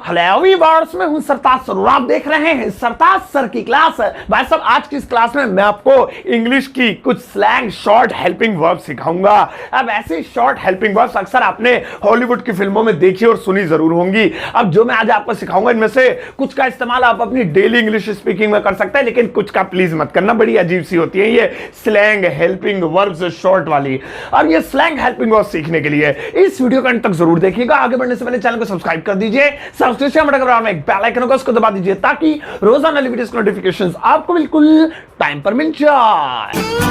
Hello viewers, मैं हूं सरताज sir और आप देख रहे हैं सरताज सर की क्लास। भाई साहब, आज की इस क्लास में मैं आपको इंग्लिश की कुछ स्लैंग शॉर्ट हेल्पिंग वर्ब सिखाऊंगा। अब ऐसी शॉर्ट हेल्पिंग वर्ब्स अक्सर आपने हॉलीवुड की फिल्मों में देखी और सुनी जरूर होंगी। अब जो मैं आज आपको सिखाऊंगा इनमें से कुछ का इस्तेमाल आप अपनी डेली इंग्लिश स्पीकिंग में कर सकते हैं, लेकिन कुछ का प्लीज मत करना, बड़ी अजीब सी होती है ये स्लैंग हेल्पिंग वर्ब्स शॉर्ट वाली। अब ये स्लैंग हेल्पिंग वर्ब्स सीखने के लिए इस वीडियो का अंत तक जरूर देखिएगा। आगे बढ़ने से पहले चैनल को सब्सक्राइब कर दीजिए, एक बेल आइकन होगा उसको दबा दीजिए ताकि रोजाना वीडियोस के नोटिफिकेशंस आपको बिल्कुल टाइम पर मिल जाए।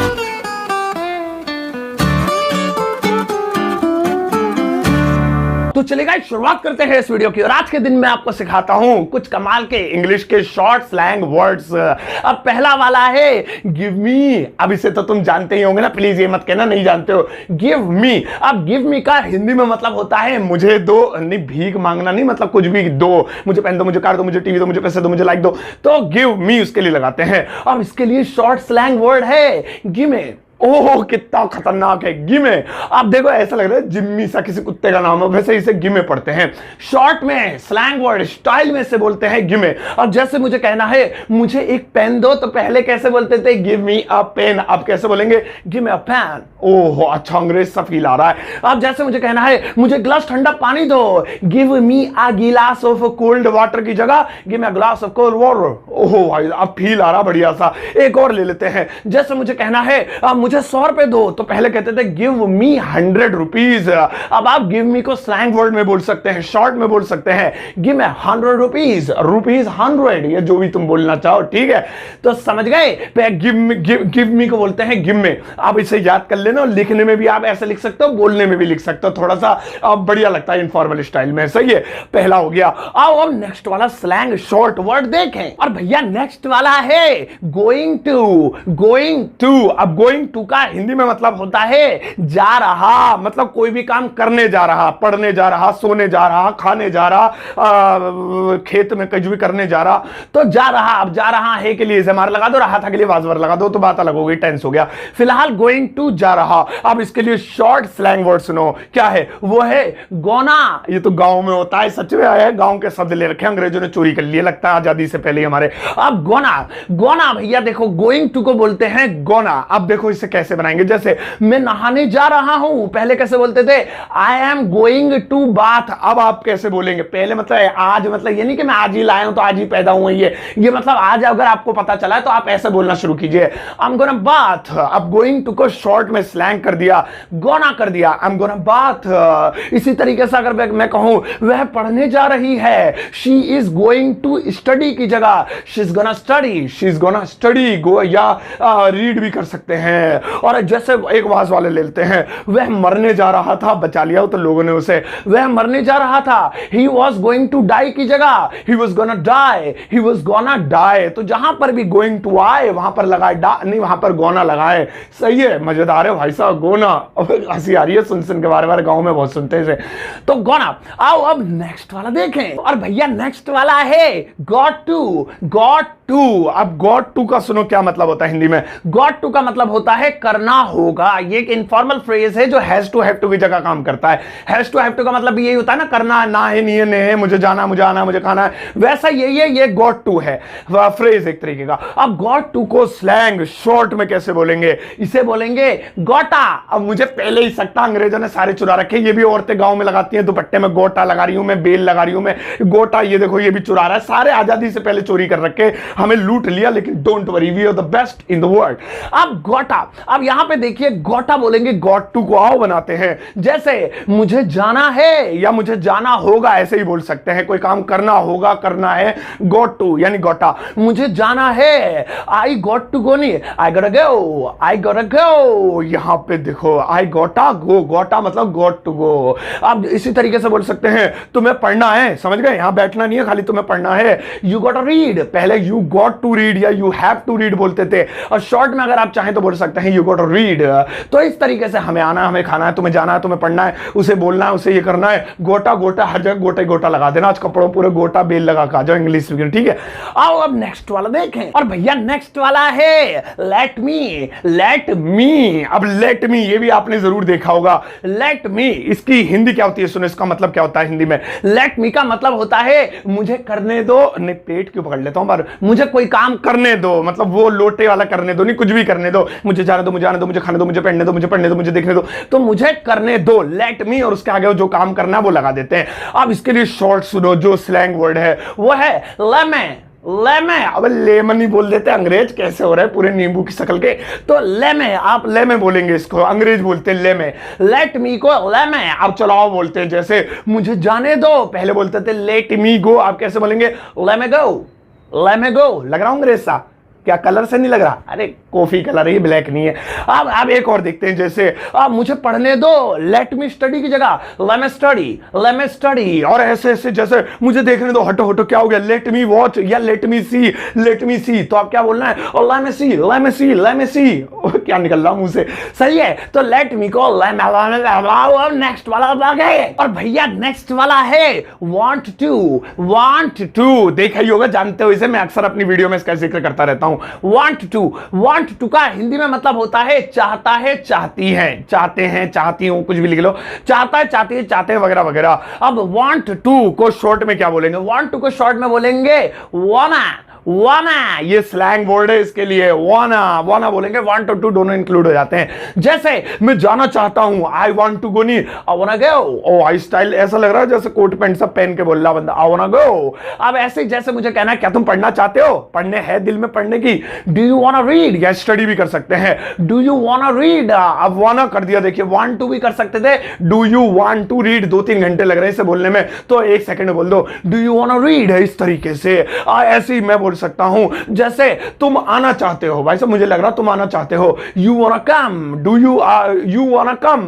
तो चलेगा, शुरुआत करते हैं इस वीडियो की। और आज के दिन मैं आपको सिखाता हूं कुछ कमाल के इंग्लिश के शॉर्ट स्लैंग वर्ड्स। अब पहला वाला है गिव मी। अब इसे तो तुम जानते ही होंगे ना, प्लीज ये मत कहना नहीं जानते हो। Give me. अब गिव मी का हिंदी में मतलब होता है मुझे दो। नहीं, भीख मांगना नहीं, मतलब कुछ भी दो, मुझे पेन दो, मुझे कार दो, मुझे टीवी दो, मुझे पैसे दो, मुझे लाइक दो, तो गिव मी उसके लिए लगाते हैं। अब इसके लिए शॉर्ट स्लैंग वर्ड है गिमे। ओह, कितना खतरनाक है गिमे। आप देखो, ऐसा लग रहा है जिम्मी सा किसी कुत्ते का नाम है, वैसे इसे गिमे पढ़ते हैं। शॉर्ट में स्लैंग वर्ड स्टाइल में से बोलते हैं गिमे। अब जैसे मुझे कहना है मुझे एक पेन दो, तो पहले कैसे बोलते थे गिव मी अ पेन, अब कैसे बोलेंगे गिव मी अ पेन। ओह, अच्छा अंग्रेज सा फील आ रहा है। अब जैसे मुझे कहना है मुझे ग्लास ठंडा पानी दो, गिव मी अ गिलास ऑफ कोल्ड वाटर की जगह give me a glass of cold water. ओह भाई, अब फील आ रहा बढ़िया सा। एक और ले लेते हैं। जैसे मुझे कहना है मुझे 100 रुपए दो, तो पहले कहते थे गिव मी 100 रुपीज। अब आप गिव मी को स्लैंग वर्ड में बोल सकते हैं, शॉर्ट में बोल सकते हैं गिव मी 100 रुपीज, रुपीज 100, ये जो भी तुम बोलना चाहो, ठीक है। तो समझ गए, गिव मी को बोलते हैं गिव में। आप इसे याद कर लेना, लिखने में भी आप ऐसे लिख सकते हो, बोलने में भी लिख सकते हो, थोड़ा सा बढ़िया लगता है इनफॉर्मल स्टाइल में। सही है, पहला हो गया। आओ अब नेक्स्ट वाला स्लैंग शॉर्ट वर्ड देखें। और भैया नेक्स्ट वाला है गोइंग टू। Going to. अब गोइंग टू का हिंदी में मतलब होता है जा रहा, मतलब कोई भी काम करने जा रहा, पढ़ने जा रहा, सोने जा रहा, खाने जा रहा, खेत में कुछ भी करने जा रहा, तो जा रहा। अब जा रहा है के लिए जमार लगा दो, रहा था के लिए वाजवर लगा दो, तो बात अलग हो गई, टेंस हो गया। फिलहाल गोइंग टू जा रहा। अब इसके लिए शॉर्ट स्लैंग वर्ड सुनो, क्या है वो है गोना। ये तो गांव में होता है, सच में आया, गांव के शब्द ले रखे, अंग्रेजों ने चोरी कर लिए लगता है आजादी से पहले हमारे। अब गोना। गोना भैया देखो, गोइंग टू को बोलते हैं गोना। अब देखो इसे कैसे बनाएंगे। जैसे मैं नहाने जा रहा हूं, पहले कैसे बोलते थे I am going to bath. अब आप कैसे बोलेंगे, पहले मतलब आज, मतलब ये नहीं कि मैं आज ही लाया हूं तो आज ही पैदा हुआ, ये मतलब आज अगर आपको पता चला है तो आप ऐसे बोलना शुरू कीजिए आई एम गोना बाथ। अब गोइंग टू को शॉर्ट में स्लैंग कर दिया, गोना कर दिया, आई एम गोना बाथ। इसी तरीके से अगर मैं कहूं वह पढ़ने जा रही है, she is going to study की जगह she is gonna study, she is gonna study. Go या रीड भी कर सकते हैं। और जैसे एक वाज वाले ले लेते हैं, वह मरने जा रहा था, बचा लिया हो तो लोगों ने उसे, वह मरने जा रहा था, he was going to die की जगह he was gonna die, he was gonna die। तो जहां पर भी going to आए वहां पर लगाए नहीं, वहां पर गोना लगाए। सही है, मजेदार है भाई साहब, गोना। हंसी आ रही है सुन सुन के, बार-बार गांव में बहुत सुनते हैं तो गोना। आओ अब नेक्स्ट वाला देखें। और भैया नेक्स्ट वाला है got to। got to। अब got to का सुनो क्या मतलब होता है हिंदी में। got to का मतलब होता है करना होगा। ये एक इनफॉर्मल फ्रेज है जो हैज टू हैव टू की जगह काम करता है। हैज टू हैव टू का मतलब यही होता है ना, करना, ना है, नहीं है, नहीं है, मुझे जाना, मुझे आना, मुझे खाना है, वैसा ये गॉट टू है फ्रेज एक तरीके का। अब गॉट टू को स्लैंग शॉर्ट में कैसे बोलेंगे, इसे बोलेंगे गोटा। अब मुझे पहले ही सकता, अंग्रेजों ने सारे चुरा रखे, ये भी औरतें गांव में लगाती हैं, दुपट्टे में गोटा लगा रही हूं मैं, बेल लगा रही हूं मैं, गोटा ये देखो ये भी चुरा रहा है, सारे आजादी से पहले चोरी कर रखे, हमें लूट लिया, लेकिन don't worry we are the best in the world. अब गोटा। अब यहां पे देखिए गोटा बोलेंगे, गॉट टू को आओ बनाते हैं। जैसे मुझे जाना है या मुझे जाना होगा, ऐसे ही बोल सकते हैं, कोई काम करना होगा, करना है, गॉट टू यानी गोटा। मुझे जाना है, आई गॉट टू गो, नहीं आई गोटा गो, आई गोटा गो। यहां पे देखो आई गोटा गो, गोटा मतलब गॉट टू गो। अब इसी तरीके से बोल सकते हैं तुम्हें पढ़ना है, समझ गए, यहां बैठना नहीं है, खाली तुम्हें पढ़ना है, यू गॉट टू रीड। पहले यू गॉट टू रीड या यू हैव टू रीड बोलते थे, और शॉर्ट में अगर आप चाहें तो बोल सकते हैं नहीं, यू गॉट टू रीड। तो इस तरीके से हमें आना, हमें खाना है, तुम्हें जाना है, तुम्हें पढ़ना है, उसे बोलना है, उसे ये करना है। गोटा गोटा हर जगह गोटा ही गोटा लगा देना, आज कपड़ों पूरे गोटा बेल लगा के आ जाओ इंग्लिश स्पीकर, ठीक है। आओ अब नेक्स्ट वाला देखें। और भैया नेक्स्ट वाला है लेट मी। लेट मी, अब लेट मी ये भी आपने जरूर देखा होगा। लेट मी इसकी हिंदी क्या होती है, सुनो इसका मतलब क्या होता है हिंदी में। लेट मी का मतलब होता है मुझे करने दो, नहीं पेट क्यों पकड़ लेता हूं पर, मुझे कोई काम करने दो, मतलब वो लोटे वाला करने दो नहीं, कुछ भी करने दो, मुझे जाने दो, मुझे आने दो, मुझे खाने दो, मुझे पहनने दो, मुझे पढ़ने दो, मुझे देखने दो, तो मुझे करने दो, लेट मी, और उसके आगे जो काम करना है वो लगा देते हैं। अब इसके लिए शॉर्ट सुनो, जो स्लैंग वर्ड है वो है लेमे। लेमे, अब लेमन ही बोल देते हैं, अंग्रेज कैसे हो रहा है पूरे नींबू की शक्ल के, तो लेमे, आप लेमे बोलेंगे इसको, अंग्रेज बोलते हैं लेमे। लेट मी को लेमे, आप चलाओ बोलते हैं, जैसे मुझे जाने दो, पहले बोलते थे लेट मी गो, आप कैसे बोलेंगे लेमे गो। लेमे गो, लग रहा हूं अंग्रेज सा, क्या कलर से नहीं लग रहा, अरे कॉफी कलर है ये, ब्लैक नहीं है। अब एक और देखते हैं, जैसे अब मुझे पढ़ने दो, लेट मी स्टडी की जगह let me study, let me study, और ऐसे ऐसे जैसे मुझे देखने दो, हटो हटो क्या हो गया, लेट मी वॉच या लेट मी सी, लेट मी सी, तो आप क्या बोलना है, और लेट मी सी, लेट मी सी, लेट मी सी, क्या निकल रहा मुंह से, सही है। तो लेट मी को नेक्स्ट वाला और भैया नेक्स्ट वाला है वांट टू। वांट टू देखा ही होगा, जानते हो इसे, मैं अक्सर अपनी वीडियो में इसका जिक्र करता रहता हूं। वांट टू का हिंदी में मतलब होता है चाहता है, चाहती है, चाहते हैं, चाहती हूं, कुछ भी लिख लो, चाहता है, चाहती है, चाहते हैं वगैरह वगैरह। अब वांट टू को शॉर्ट में क्या बोलेंगे, वांट टू को शॉर्ट में बोलेंगे वाना। वाना ये स्लैंग वर्ड है इसके लिए, वाना, वाना बोलेंगे, वांट और टू दोनों इंक्लूड हो जाते हैं। जैसे मैं जाना चाहता हूं, आई वांट टू गो, नहीं आई वांना गो। ओ आई स्टाइल ऐसा लग रहा है जैसे कोट पैंट सब पहन के बोल रहा बंदा, आई वांना गो। अब ऐसे जैसे मुझे कहना है क्या तुम पढ़ना चाहते हो, पढ़ने है दिल में पढ़ने की, डू यू वांना रीड, या स्टडी भी कर सकते हैं, डू यू वांना रीड। अब वाना कर दिया, देखिए वांट टू भी कर सकते थे, do you want to read, 2-3 घंटे लग रहे हैं इसे बोलने में, तो 1 सेकंड में बोल दो डू यू वांना रीड, है इस तरीके से। ऐसे ही मैं बोल सकता हूं, जैसे तुम आना चाहते हो, भाई साहब मुझे लग रहा तुम आना चाहते हो, you wanna come, do you wanna come,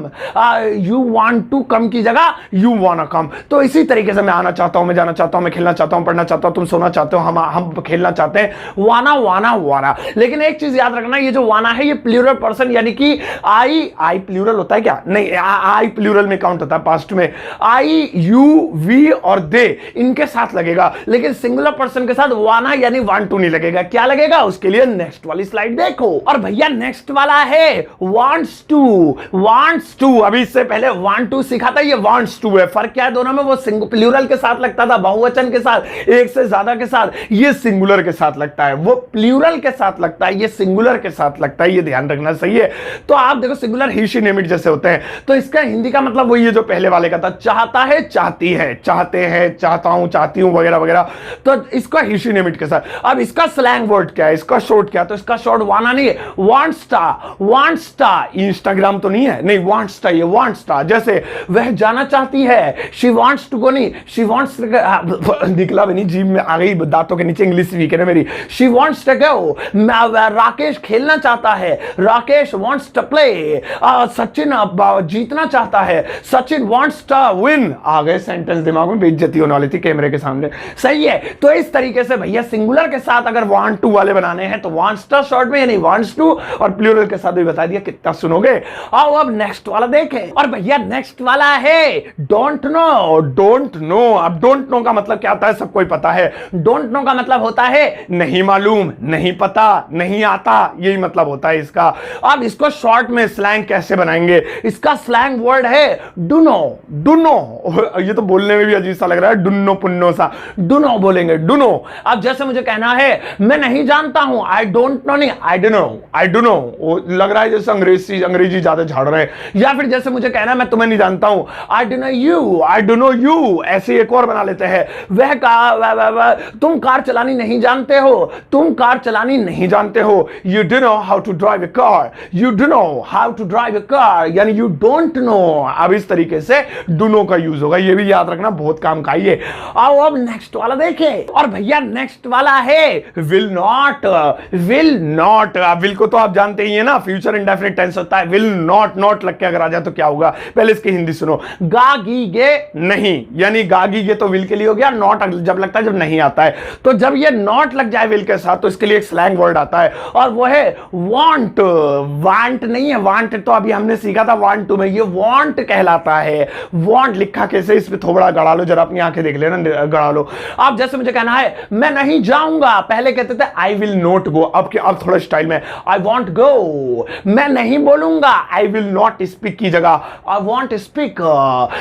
you want to come की जगह यू वांना कम। तो इसी तरीके से मैं आना चाहता हूं, मैं जाना चाहता हूं, मैं खेलना चाहता हूं, पढ़ना चाहता हूं, तुम सोना चाहते हो, हम खेलना चाहते हैं, वाना वाना वाना। लेकिन एक चीज याद रखना, ये जो वाना है ये प्लूरल पर्सन, यानी कि आई प्लूरल होता है क्या, नहीं आई प्लूरल में काउंट होता है पास्ट में, आई यू वी और दे इनके साथ लगेगा, लेकिन सिंगुलर पर्सन के साथ वाना यानी वांट टू नहीं लगेगा। क्या लगेगा उसके लिए, नेक्स्ट वाली स्लाइड देखो। और भैया नेक्स्ट वाला है वांट्स टू। वांट्स टू, अभी इससे पहले वांट टू सीखा था, ये वांट्स टू है। फर्क क्या है दोनों में, वो प्लूरल के साथ लगता था, बहुवचन के साथ, एक से ज्यादा के साथ, ये सिंगुलर के साथ लगता है, वो प्लूरल के साथ लगता है, ये सिंगुलर के साथ लगता है, ये ध्यान रखना सही है। तो आप देखो singular he she name it जैसे होते हैं, तो इसका हिंदी का मतलब वही है जो पहले वाले का था, चाहता है, चाहती है, चाहते हैं, चाहता हूं, चाहती हूं वगैरह वगैरह। तो इसका ही शी नेम इट के साथ। अब इसका स्लैंग वर्ड क्या है, इसका शॉर्ट क्या है, तो इसका शॉर्ट वाना नहीं है, वांट्सटा। वांट्सटा इंस्टाग्राम तो नहीं है, नहीं वांट्सटा, ये वांट्सटा। जैसे वह जाना चाहती है, शी वांट्स टू गो, नहीं शी वांट्स निकला भी नहीं, जीभ में आ गई, दांतों के नीचे इंग्लिश वीक है मेरी, she wants to go. Rakesh खेलना चाहता है, Rakesh wants to play. Sachin जीतना चाहता है, सचिन वांट्स टू विन। आ गए सेंटेंस, दिमाग में बेइज्जती होने वाली थी कैमरे के सामने, सही है। तो इस तरीके से भैया सिंगुलर के साथ अगर वांट टू वाले बनाने हैं तो वांट्स टू शॉर्ट में, यानी वांट्स टू, और प्लूरल के साथ भी बता दिया, कितना सुनोगे। आओ अब नेक्स्ट वाला देखें। और भैया नेक्स्ट वाला है डोंट नो। डोंट नो, अब डोंट नो का मतलब क्या होता है सबको ही पता है। डोंट नो का मतलब होता है नहीं मालूम, नहीं पता, नहीं आता, यही मतलब होता है इसका। अब इसको शॉर्ट में स्लैंग कैसे बनाएंगे, इसका स्लैंग वर्ड है डुनो। डुनो, ये तो बोलने में भी अजीब सा लग रहा है, डुन्नो पुन्नो सा, डुनो बोलेंगे, डुनो। अब जैसे मुझे कहना है मैं नहीं जानता हूं, आई डोंट नो, नहीं I don't know, I don't know, लग रहा है जैसे अंग्रेजी ज्यादा झाड़ रहे हैं। या फिर जैसे मुझे कहना है मैं तुम्हें नहीं जानता हूं, I don't know you, I don't know you. ऐसे एक और बना लेते हैं, तुम कार चलानी नहीं जानते हो, तुम कार चलानी नहीं जानते हो, you don't know how to drive a car, you don't know how to drive a car, यानी यू डोंट नो। अब इस तरीके से डू नो का यूज होगा, ये भी याद रखना, बहुत काम का। ये आओ अब नेक्स्ट वाला देखें। और भैया नेक्स्ट वाला वाला है will not. Will not, will को तो आप जानते ही है ना, फ्यूचर इंडेफिनिट टेंस होता है। विल नॉट, नॉट लग के अगर आ जाए तो क्या होगा, पहले इसकी हिंदी सुनो। गागीगे नहीं, यानी गागीगे तो विल के लिए हो गया, नॉट जब लगता है जब नहीं आता है। तो जब ये नॉट लग जाए विल के साथ तो इसके लिए एक स्लैंग वर्ड आता है और वो है वांट। वांट नहीं है, वांट तो अभी हमने सीखा था वांट टू में, ये वांट कहलाता है। वांट लिखा कैसे, इस पे थोड़ा गड़ा लो जरा, अपनी आंखें देख लेना, गड़ा लो। अब जैसे मुझे कहना है मैं नहीं जाऊंगा, पहले कहते थे आई विल नॉट गो, अब थोड़ा स्टाइल में आई वॉन्ट गो। मैं नहीं बोलूंगा, आई विल नॉट स्पीक की जगह आई वॉन्ट स्पीक।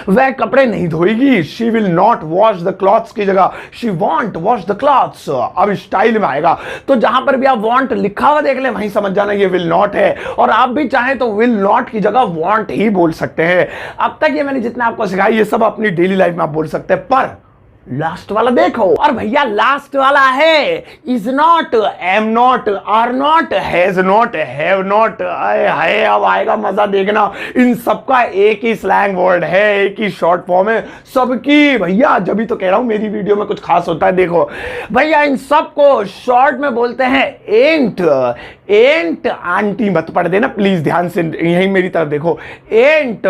वह कपड़े नहीं धोएगी, she will not wash the clothes की जगह she won't wash the clothes. अब स्टाइल में आएगा, तो जहां पर भी आप वॉन्ट लिखा हुआ देख ले वहीं समझ जाना ये विल नॉट है। और आप भी चाहें तो विल नॉट की जगह वॉन्ट ही बोल सकते हैं। अब तक ये मैंने जितना आपको सिखाया ये सब अपनी डेली लाइफ में आप बोल सकते हैं, पर लास्ट वाला देखो। और भैया लास्ट वाला है is not, am not, are not, has not, have not. है अब आएगा मजा, देखना। इन सबका एक ही स्लैंग वर्ड है, एक ही शॉर्ट फॉर्म है सबकी। भैया जब भी तो कह रहा हूं मेरी वीडियो में कुछ खास होता है। देखो भैया इन सबको शॉर्ट में बोलते हैं एंट। एंट, आंटी मत पढ़ देना प्लीज, ध्यान से यहीं मेरी तरफ देखो। एंट,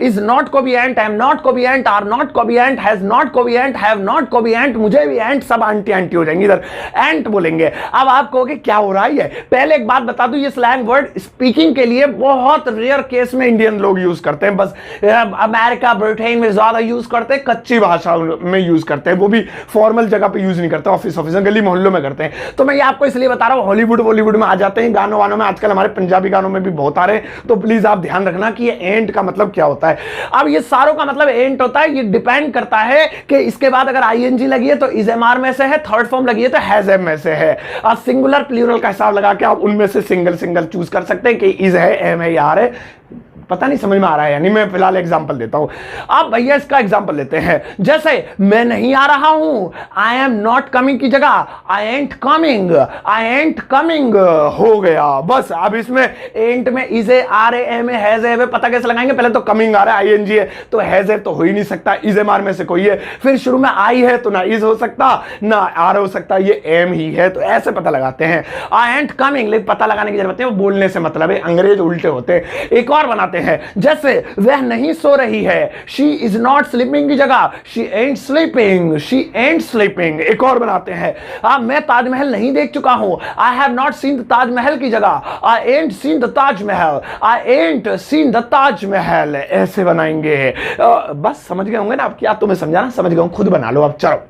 इज नॉट को भी एंट, एम नॉट को भी एंट, आर नॉट को भी एंट, हैज नॉट को भी एंट, हैव नॉट को भी एंट, मुझे भी एंट, सब आंटी आंटी हो जाएंगे, इधर एंट बोलेंगे। अब आप कहोगे क्या हो रहा है। पहले एक बात बता दूं, ये स्लैंग वर्ड स्पीकिंग के लिए बहुत रेयर केस में इंडियन लोग यूज करते हैं। बस अमेरिका ब्रिटेन में ज्यादा यूज करते हैं, कच्ची भाषा में यूज करते हैं, वो भी फॉर्मल जगह पे यूज नहीं करते, ऑफिस गली मोहल्लों में करते हैं। तो मैं ये आपको इसलिए बता रहा हूं, हॉलीवुड बॉलीवुड में आ जाते हैं गानों वानों में, आजकल हमारे पंजाबी गानों में भी बहुत आ रहे हैं। तो प्लीज आप ध्यान रखना कि ये एंट का मतलब क्या होता है। अब ये सारों का मतलब एंट होता है, ये डिपेंड करता है कि इसके बाद अगर आईएनजी लगी है तो इज एम आर में से है, थर्ड फॉर्म लगी है तो हैज एम में से है। और सिंगुलर प्लूरल का हिसाब लगा के आप उनमें से सिंगल चूज कर सकते हैं कि इज है, एम है या आर है। पता नहीं समझ में आ रहा है यानी, मैं फिलहाल एग्जांपल देता हूं। अब भैया इसका एग्जांपल लेते हैं, जैसे मैं नहीं आ रहा हूं, आई एम नॉट कमिंग की जगह I ant coming, I ant coming हो गया। बस अब इसमें एंट में इज है, आर है, एम है, हैज है, पता कैसे लगाएंगे। पहले तो कमिंग आ रहा है, आईएनजी है, तो हैज है तो हो ही नहीं सकता, इज एम आर में से कोई है। फिर शुरू में आई है तो ना इज हो सकता ना आर हो सकता, ये एम ही है। तो ऐसे पता लगाते हैं, आई एंट कमिंग, लेकिन पता लगाने की जरूरत है, वो बोलने से मतलब है, अंग्रेज उल्टे होते हैं। एक और बनाते हैं, जैसे वह नहीं सो रही है, शी इज नॉट स्लीपिंग की जगह she ant sleeping, she ant sleeping. एक और बनाते हैं, मैं ताजमहल नहीं देख चुका हूं, I have not seen the Taj Mahal की जगह I ain't seen the Taj Mahal, I ain't seen the Taj Mahal. ऐसे बनाएंगे। बस समझ गए होंगे ना आप, क्या तुम्हें समझाना, समझ गए, खुद बना लो अब। चलो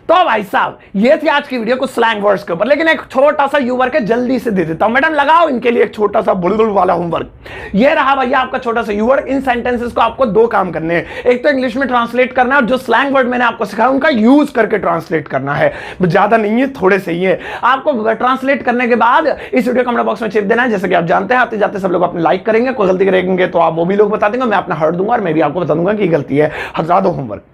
तो भाई साहब ये थी आज की वीडियो कुछ स्लैंग वर्ड्स के ऊपर, लेकिन एक छोटा सा यूवर्क है जल्दी से दे देता हूं। मैडम लगाओ इनके लिए एक छोटा सा बुलबुल वाला होमवर्क। ये रहा भैया आपका छोटा सा यूवर्क। इन सेंटेंसेस को आपको दो काम करने हैं, एक तो इंग्लिश में ट्रांसलेट करना है और जो स्लैंग वर्ड मैंने आपको सिखाया उनका यूज करके ट्रांसलेट करना है। ज्यादा नहीं है, थोड़े से ही है। आपको ट्रांसलेट करने के बाद इस वीडियो कमेंट बॉक्स में चिप देना है, जैसे कि आप जानते हैं। आते जाते सब लोग अपने लाइक करेंगे, कोई गलती करेंगे तो आप वो भी लोग बता देंगे, मैं अपना हर्ट दूंगा और मैं भी आपको बता दूंगा कि गलती है। हटा दो होमवर्क।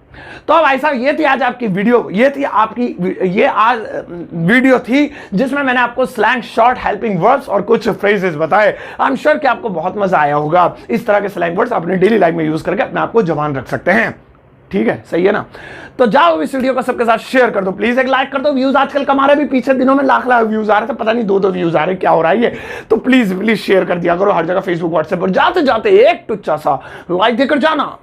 तो भाई साहब ये थी आज आपकी वीडियो, ये थी आपकी ये आज वीडियो थी जिसमें मैंने आपको स्लैंग, शॉर्ट, हेल्पिंग वर्ड्स और कुछ फ्रेजेस बताए। आई एम श्योर कि आपको बहुत मजा आया होगा। इस तरह के स्लैंग वर्ड्स अपने डेली लाइफ में यूज करके अपने आप को जवान रख सकते हैं। ठीक है, सही है ना। तो जाओ इस वीडियो को सबके साथ शेयर कर दो, प्लीज एक लाइक कर दो। व्यूज आजकल कमा रहे, भी पिछले दिनों में लाख व्यूज आ रहे थे, पता नहीं दो व्यूज आ रहे, क्या हो रहा है ये। तो प्लीज शेयर कर दिया करो हर जगह, फेसबुक, व्हाट्सएप पर। जाते जाते एक टुच्चा सा लाइक देकर जाना।